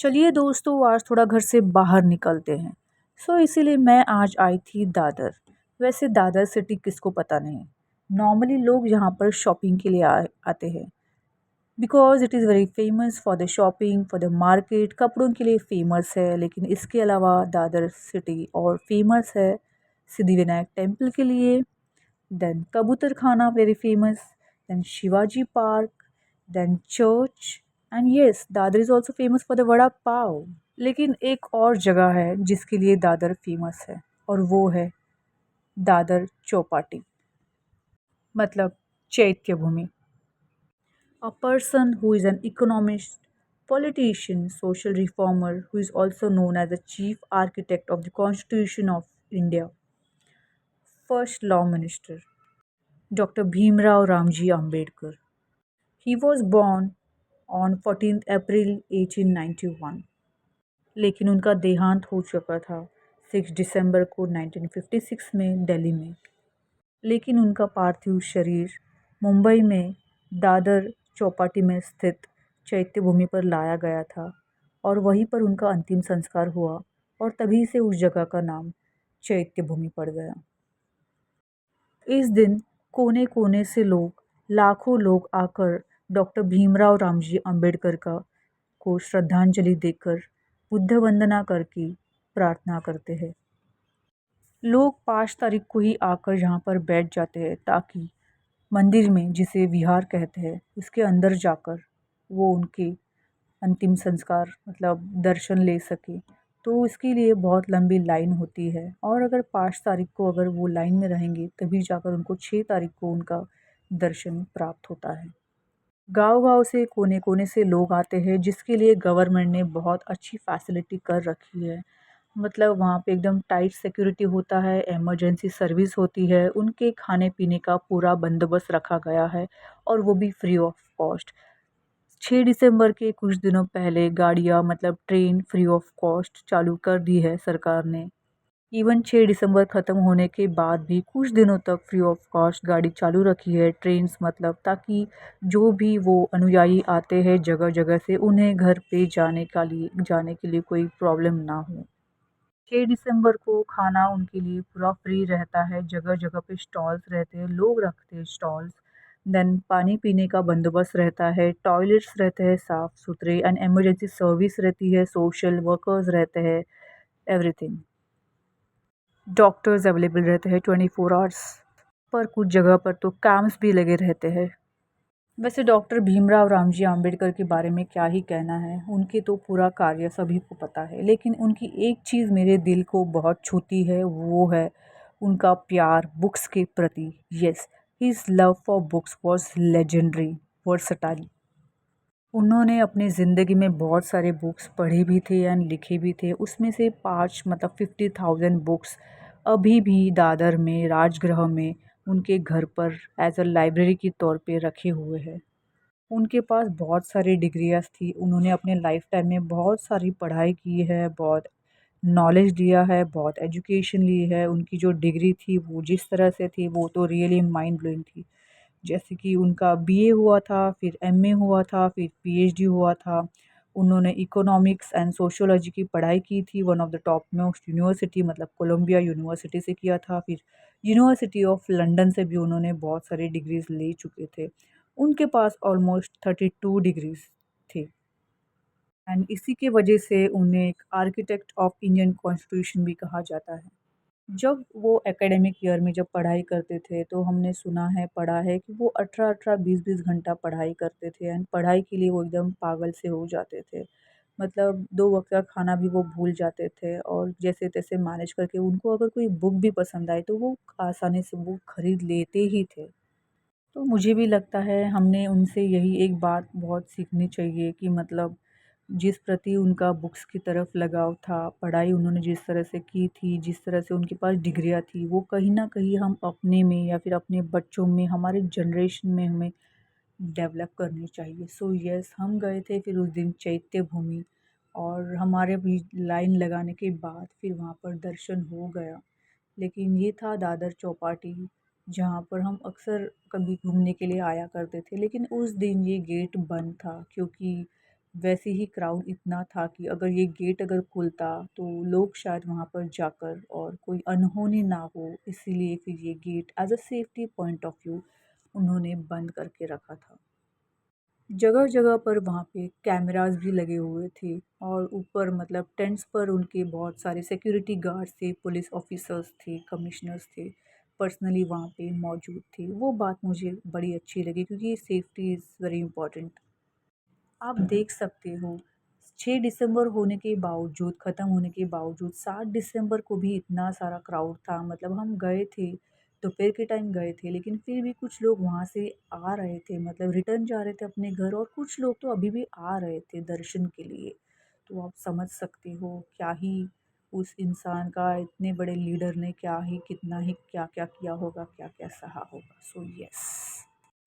चलिए दोस्तों, आज थोड़ा घर से बाहर निकलते हैं। इसीलिए मैं आज आई थी दादर। वैसे दादर सिटी किसको पता नहीं। नॉर्मली लोग यहाँ पर शॉपिंग के लिए आते हैं, because it is very famous for the shopping, for the market. कपड़ों के लिए फेमस है, लेकिन इसके अलावा दादर सिटी और फेमस है सिद्धिविनायक टेम्पल के लिए। Then Kabutar Khana very famous, then Shivaji park, then church, and yes, Dadar is also famous for the vada pav. लेकिन एक और जगह है जिसके लिए दादर फेमस है, और वो है दादर चौपाटी, मतलब चैत्य भूमि। A person who is an economist, politician, social reformer, who is also known as the chief architect of the Constitution of India, first law minister, Dr. Bhimrao Ramji Ambedkar. He was born on 14th April 1891, लेकिन उनका देहांत हो चुका था 6 दिसंबर को 1956 में दिल्ली में। लेकिन उनका पार्थिव शरीर मुंबई में दादर चौपाटी में स्थित चैत्य भूमि पर लाया गया था, और वहीं पर उनका अंतिम संस्कार हुआ, और तभी से उस जगह का नाम चैत्य भूमि पड़ गया। इस दिन कोने कोने से लोग, लाखों लोग आकर डॉक्टर भीमराव रामजी अंबेडकर का को श्रद्धांजलि देकर, बुद्ध वंदना करके प्रार्थना करते हैं। लोग 5 तारीख को ही आकर यहाँ पर बैठ जाते हैं, ताकि मंदिर में, जिसे विहार कहते हैं, उसके अंदर जाकर वो उनके अंतिम संस्कार मतलब दर्शन ले सके। तो इसके लिए बहुत लंबी लाइन होती है, और अगर 5 तारीख को अगर वो लाइन में रहेंगे, तभी जाकर उनको 6 तारीख को उनका दर्शन प्राप्त होता है। गाँव-गाँव से, कोने-कोने से लोग आते हैं, जिसके लिए गवर्नमेंट ने बहुत अच्छी फैसिलिटी कर रखी है। मतलब वहाँ पे एकदम टाइट सिक्योरिटी होता है, इमरजेंसी सर्विस होती है, उनके खाने-पीने का पूरा बंदोबस्त रखा गया है, और वो भी फ्री ऑफ कॉस्ट। 6 दिसंबर के कुछ दिनों पहले गाड़ियाँ, मतलब ट्रेन, फ्री ऑफ कॉस्ट चालू कर दी है सरकार ने। इवन 6 दिसंबर ख़त्म होने के बाद भी कुछ दिनों तक फ्री ऑफ कॉस्ट गाड़ी चालू रखी है, ट्रेन्स मतलब, ताकि जो भी वो अनुयायी आते हैं जगह-जगह से, उन्हें घर पे जाने के लिए कोई प्रॉब्लम ना हो। 6 दिसंबर को खाना उनके लिए पूरा फ्री रहता है, जगह-जगह पे स्टॉल्स रहते हैं, लोग रखते हैं स्टॉल्स। देन पानी पीने का बंदोबस्त रहता है, टॉयलेट्स रहते हैं साफ़-सुथरे, एंड इमरजेंसी सर्विस रहती है, सोशल वर्कर्स रहते हैं, एवरीथिंग। डॉक्टर्स अवेलेबल रहते हैं 24 आवर्स। पर कुछ जगह पर तो कैंप्स भी लगे रहते हैं। वैसे डॉक्टर भीमराव रामजी आम्बेडकर के बारे में क्या ही कहना है, उनके तो पूरा कार्य सभी को पता है, लेकिन उनकी एक चीज़ मेरे दिल को बहुत छूती है, वो है उनका प्यार बुक्स के प्रति। Yes, his love for books was legendary, versatile. उन्होंने अपनी ज़िंदगी में बहुत सारे बुक्स पढ़े भी थे एंड लिखे भी थे। उसमें से 5 मतलब 50,000 बुक्स अभी भी दादर में, राजगृह में, उनके घर पर एज़ अ लाइब्रेरी के तौर पे रखे हुए हैं। उनके पास बहुत सारी डिग्रियाँ थी। उन्होंने अपने लाइफ़ टाइम में बहुत सारी पढ़ाई की है, बहुत नॉलेज लिया है, बहुत एजुकेशन ली है। उनकी जो डिग्री थी वो जिस तरह से थी, वो तो रियली माइंड ब्लोइंग थी। जैसे कि उनका बीए हुआ था, फिर एमए हुआ था, फिर पीएचडी हुआ था। उन्होंने इकोनॉमिक्स एंड सोशियोलॉजी की पढ़ाई की थी, one of the top most university मतलब कोलंबिया यूनिवर्सिटी से किया था। फिर यूनिवर्सिटी ऑफ लंदन से भी उन्होंने बहुत सारी डिग्रीज़ ले चुके थे। उनके पास ऑलमोस्ट 32 डिग्रीज़ थे, एंड इसी के वजह से उन्हें एक आर्किटेक्ट ऑफ इंडियन कॉन्स्टिट्यूशन भी कहा जाता है। जब वो एकेडमिक ईयर में जब पढ़ाई करते थे, तो हमने सुना है, पढ़ा है कि वो 18-18, 20-20 घंटा पढ़ाई करते थे, एंड पढ़ाई के लिए वो एकदम पागल से हो जाते थे। मतलब 2 वक़्त का खाना भी वो भूल जाते थे, और जैसे-तैसे मैनेज करके उनको अगर कोई बुक भी पसंद आई, तो वो आसानी से वो खरीद लेते ही थे। तो मुझे भी लगता है हमने उनसे यही एक बात बहुत सीखनी चाहिए, कि मतलब जिस प्रति उनका बुक्स की तरफ लगाव था, पढ़ाई उन्होंने जिस तरह से की थी, जिस तरह से उनके पास डिग्रियाँ थी, वो कहीं न कहीं हम अपने में या फिर अपने बच्चों में, हमारे जनरेशन में हमें डेवलप करनी चाहिए। सो येस, हम गए थे फिर उस दिन चैत्य भूमि, और हमारे भी लाइन लगाने के बाद फिर वहाँ पर दर्शन हो गया। लेकिन ये था दादर चौपाटी, जहाँ पर हम अक्सर कभी घूमने के लिए आया करते थे, लेकिन उस दिन ये गेट बंद था, क्योंकि वैसे ही क्राउड इतना था कि अगर ये गेट अगर खुलता तो लोग शायद वहाँ पर जाकर और कोई अनहोनी ना हो, इसीलिए फिर ये gate as a safety point of view उन्होंने बंद करके रखा था। जगह जगह पर वहाँ पे कैमरास भी लगे हुए थे और ऊपर मतलब टेंट्स पर उनके बहुत सारे सिक्योरिटी गार्ड्स थे, पुलिस ऑफिसर्स थे, कमिश्नर्स थे, पर्सनली वहाँ पे मौजूद थे। वो बात मुझे बड़ी अच्छी लगी क्योंकि सेफ्टी इज़ वेरी इंपॉर्टेंट। आप देख सकते हो 6 दिसंबर होने के बावजूद, ख़त्म होने के बावजूद 7 दिसंबर को भी इतना सारा क्राउड था। मतलब हम गए थे, दोपहर के टाइम गए थे, लेकिन फिर भी कुछ लोग वहाँ से आ रहे थे, मतलब रिटर्न जा रहे थे अपने घर, और कुछ लोग तो अभी भी आ रहे थे दर्शन के लिए। तो आप समझ सकते हो क्या ही उस इंसान का, इतने बड़े लीडर ने क्या ही, कितना ही क्या-क्या किया होगा, क्या-क्या सहा होगा। So yes.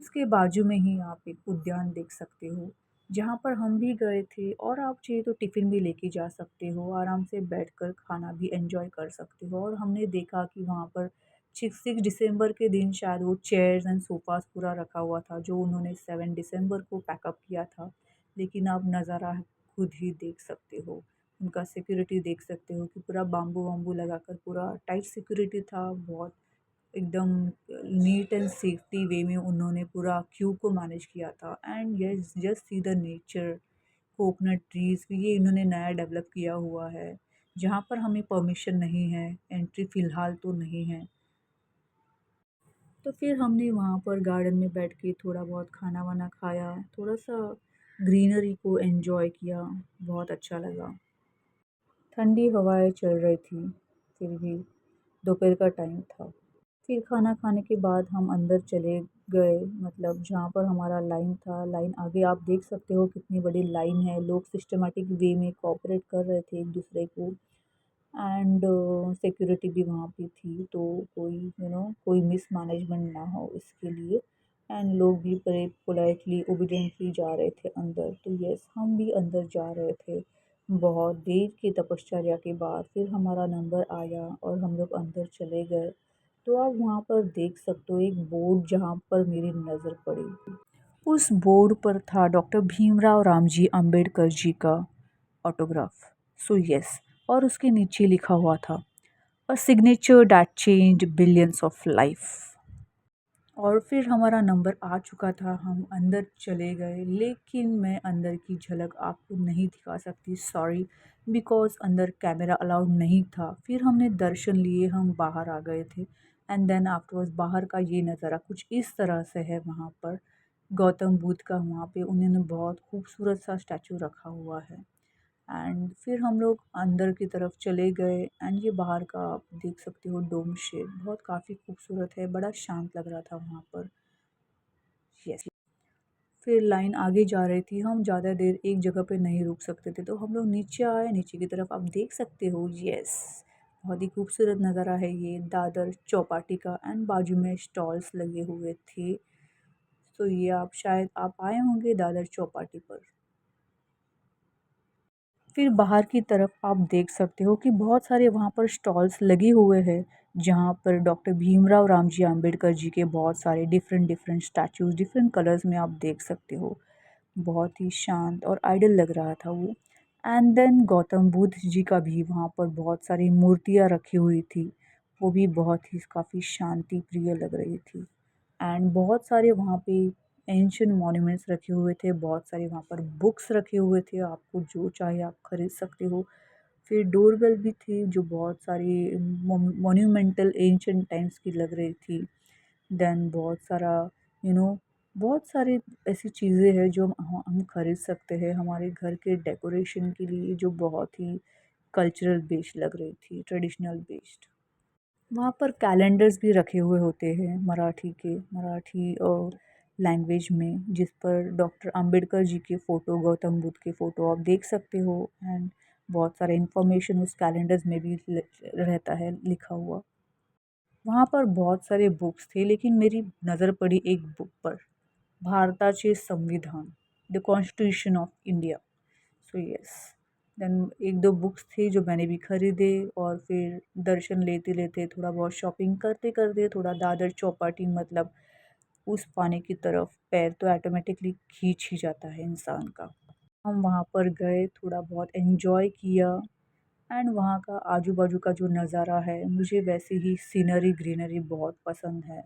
उसके बाजू में ही आप एक उद्यान देख सकते हो, जहाँ पर हम भी गए थे, और आप चाहिए तो टिफ़िन भी लेके जा सकते हो, आराम से बैठकर खाना भी एंजॉय कर सकते हो। और हमने देखा कि वहाँ पर 6 दिसंबर के दिन शायद वो चेयर्स एंड सोफ़ास पूरा रखा हुआ था, जो उन्होंने 7 दिसंबर को पैकअप किया था। लेकिन आप नज़ारा खुद ही देख सकते हो, उनका सिक्योरिटी देख सकते हो कि पूरा बाम्बू-वाम्बू लगाकर पूरा टाइट सिक्योरिटी था, बहुत एकदम नीट एंड सेफ्टी वे में उन्होंने पूरा क्यू को मैनेज किया था। And yes, just see the nature, coconut trees भी ये इन्होंने नया डेवलप किया हुआ है, जहाँ पर हमें परमिशन नहीं है, एंट्री फ़िलहाल तो नहीं है। तो फिर हमने वहाँ पर गार्डन में बैठ के थोड़ा बहुत खाना वाना खाया, थोड़ा सा ग्रीनरी को एंजॉय किया, बहुत अच्छा लगा। ठंडी हवाएं चल रही थी, फिर भी दोपहर का टाइम था। फिर खाना खाने के बाद हम अंदर चले गए, मतलब जहाँ पर हमारा लाइन था, लाइन आगे आप देख सकते हो कितनी बड़ी लाइन है, लोग सिस्टमैटिक वे में कोऑपरेट कर रहे थे एक दूसरे को। एंड सिक्योरिटी भी वहाँ पे थी, तो कोई कोई मिसमैनेजमेंट ना हो इसके लिए। एंड लोग भी बड़े पोलाइटली ओबिडेंटली जा रहे थे अंदर, तो यस, हम भी अंदर जा रहे थे। बहुत देर की तपश्चर्या के बाद फिर हमारा नंबर आया और हम लोग अंदर चले गए। तो आप वहाँ पर देख सकते हो एक बोर्ड जहाँ पर मेरी नज़र पड़ी। उस बोर्ड पर था डॉक्टर भीमराव रामजी अंबेडकर जी का ऑटोग्राफ। सो यस, और उसके नीचे लिखा हुआ था, अ signature that changed billions of life. और फिर हमारा नंबर आ चुका था, हम अंदर चले गए, लेकिन मैं अंदर की झलक आपको नहीं दिखा सकती, सॉरी, बिकॉज़ अंदर कैमरा अलाउड नहीं था। फिर हमने दर्शन लिए, हम बाहर आ गए थे। एंड देन आफ्टरवर्ड्स बाहर का ये नज़ारा कुछ इस तरह से है वहाँ पर। गौतम बुद्ध का वहाँ पे उन्होंने बहुत खूबसूरत सा स्टैचू रखा हुआ है। एंड फिर हम लोग अंदर की तरफ चले गए, एंड ये बाहर का आप देख सकते हो डोम शेप, बहुत काफ़ी खूबसूरत है, बड़ा शांत लग रहा था वहाँ पर। यस। फिर लाइन आगे जा रही थी, हम ज़्यादा देर एक जगह पे नहीं रुक सकते थे, तो हम लोग नीचे आए, नीचे की तरफ आप देख सकते हो, यस, बहुत ही खूबसूरत नज़ारा है ये दादर चौपाटी का। एंड बाजू में स्टॉल्स लगे हुए थे, तो ये आप शायद आप आए होंगे दादर चौपाटी पर। फिर बाहर की तरफ आप देख सकते हो कि बहुत सारे वहाँ पर स्टॉल्स लगे हुए हैं, जहाँ पर डॉक्टर भीमराव रामजी अंबेडकर जी के बहुत सारे different different statues different colours में आप देख सकते हो। बहुत ही शांत और आइडल लग रहा था वो। एंड देन गौतम बुद्ध जी का भी वहाँ पर बहुत सारी मूर्तियाँ रखी हुई थी, वो भी बहुत ही काफ़ी शांति प्रिय लग रही थी। एंड बहुत सारे वहाँ पे एंशिएंट मॉन्यूमेंट्स रखे हुए थे, बहुत सारे वहाँ पर बुक्स रखे हुए थे, आपको जो चाहे आप खरीद सकते हो। फिर डोरबेल भी थी जो बहुत सारी मॉन्यूमेंटल एंशिएंट टाइम्स की लग रही थी। देन बहुत सारा यू नो बहुत सारी ऐसी चीज़ें हैं जो हम खरीद सकते हैं हमारे घर के डेकोरेशन के लिए, जो बहुत ही कल्चरल बेस्ड लग रही थी, ट्रेडिशनल बेस्ड। वहाँ पर कैलेंडर्स भी रखे हुए होते हैं मराठी लैंग्वेज में, जिस पर डॉक्टर अंबेडकर जी के फ़ोटो, गौतम बुद्ध के फ़ोटो आप देख सकते हो। एंड बहुत सारा इन्फॉर्मेशन उस कैलेंडर्स में भी रहता है लिखा हुआ। वहाँ पर बहुत सारे बुक्स थे, लेकिन मेरी नज़र पड़ी एक बुक पर, भारताचे संविधान, the constitution of India. So yes, then एक दो बुक्स थे जो मैंने भी खरीदे, और फिर दर्शन लेते लेते, थोड़ा बहुत शॉपिंग करते करते, थोड़ा दादर चौपाटी मतलब उस पाने की तरफ पैर तो ऑटोमेटिकली खींच ही जाता है इंसान का। हम वहाँ पर गए, थोड़ा बहुत एन्जॉय किया एंड वहाँ का आजू बाजू का जो नज़ारा है, मुझे वैसे ही सीनरी ग्रीनरी बहुत पसंद है।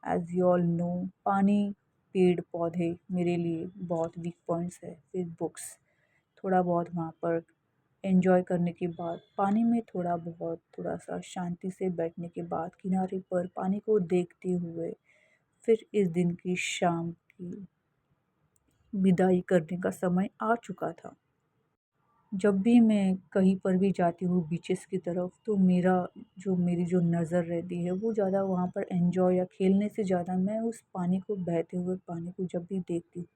एज़ यू ऑल नो, पानी, पेड़ पौधे मेरे लिए बहुत वीक पॉइंट्स है। फिर बुक्स, थोड़ा बहुत वहाँ पर एन्जॉय करने के बाद, पानी में थोड़ा सा शांति से बैठने के बाद, किनारे पर पानी को देखते हुए, फिर इस दिन की शाम की विदाई करने का समय आ चुका था। जब भी मैं कहीं पर भी जाती हूँ बीचेस की तरफ, तो मेरी जो नज़र रहती है वो ज़्यादा वहाँ पर एन्जॉय या खेलने से ज़्यादा मैं उस पानी को, बहते हुए पानी को जब भी देखती हूँ,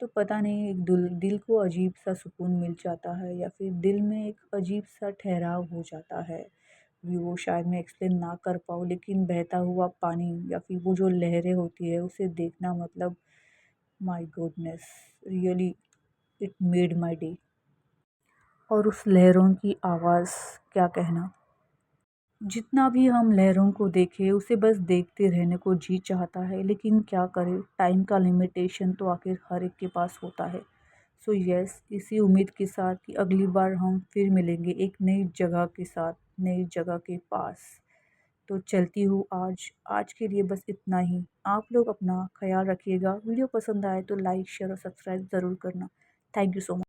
तो पता नहीं, एक दिल को अजीब सा सुकून मिल जाता है या फिर दिल में एक अजीब सा ठहराव हो जाता है। वो शायद मैं एक्सप्लेन ना कर पाऊँ, लेकिन बहता हुआ पानी या फिर वो जो लहरें होती है उसे देखना, मतलब my goodness, really it made my day. और उस लहरों की आवाज़, क्या कहना। जितना भी हम लहरों को देखें, उसे बस देखते रहने को जी चाहता है, लेकिन क्या करें, टाइम का लिमिटेशन तो आखिर हर एक के पास होता है। सो यस, इसी उम्मीद के साथ कि अगली बार हम फिर मिलेंगे एक नई जगह के साथ, नई जगह के पास। तो चलती हूँ आज, आज के लिए बस इतना ही। आप लोग अपना ख्याल रखिएगा। वीडियो पसंद आए तो लाइक, शेयर और सब्सक्राइब ज़रूर करना। Thank you so much.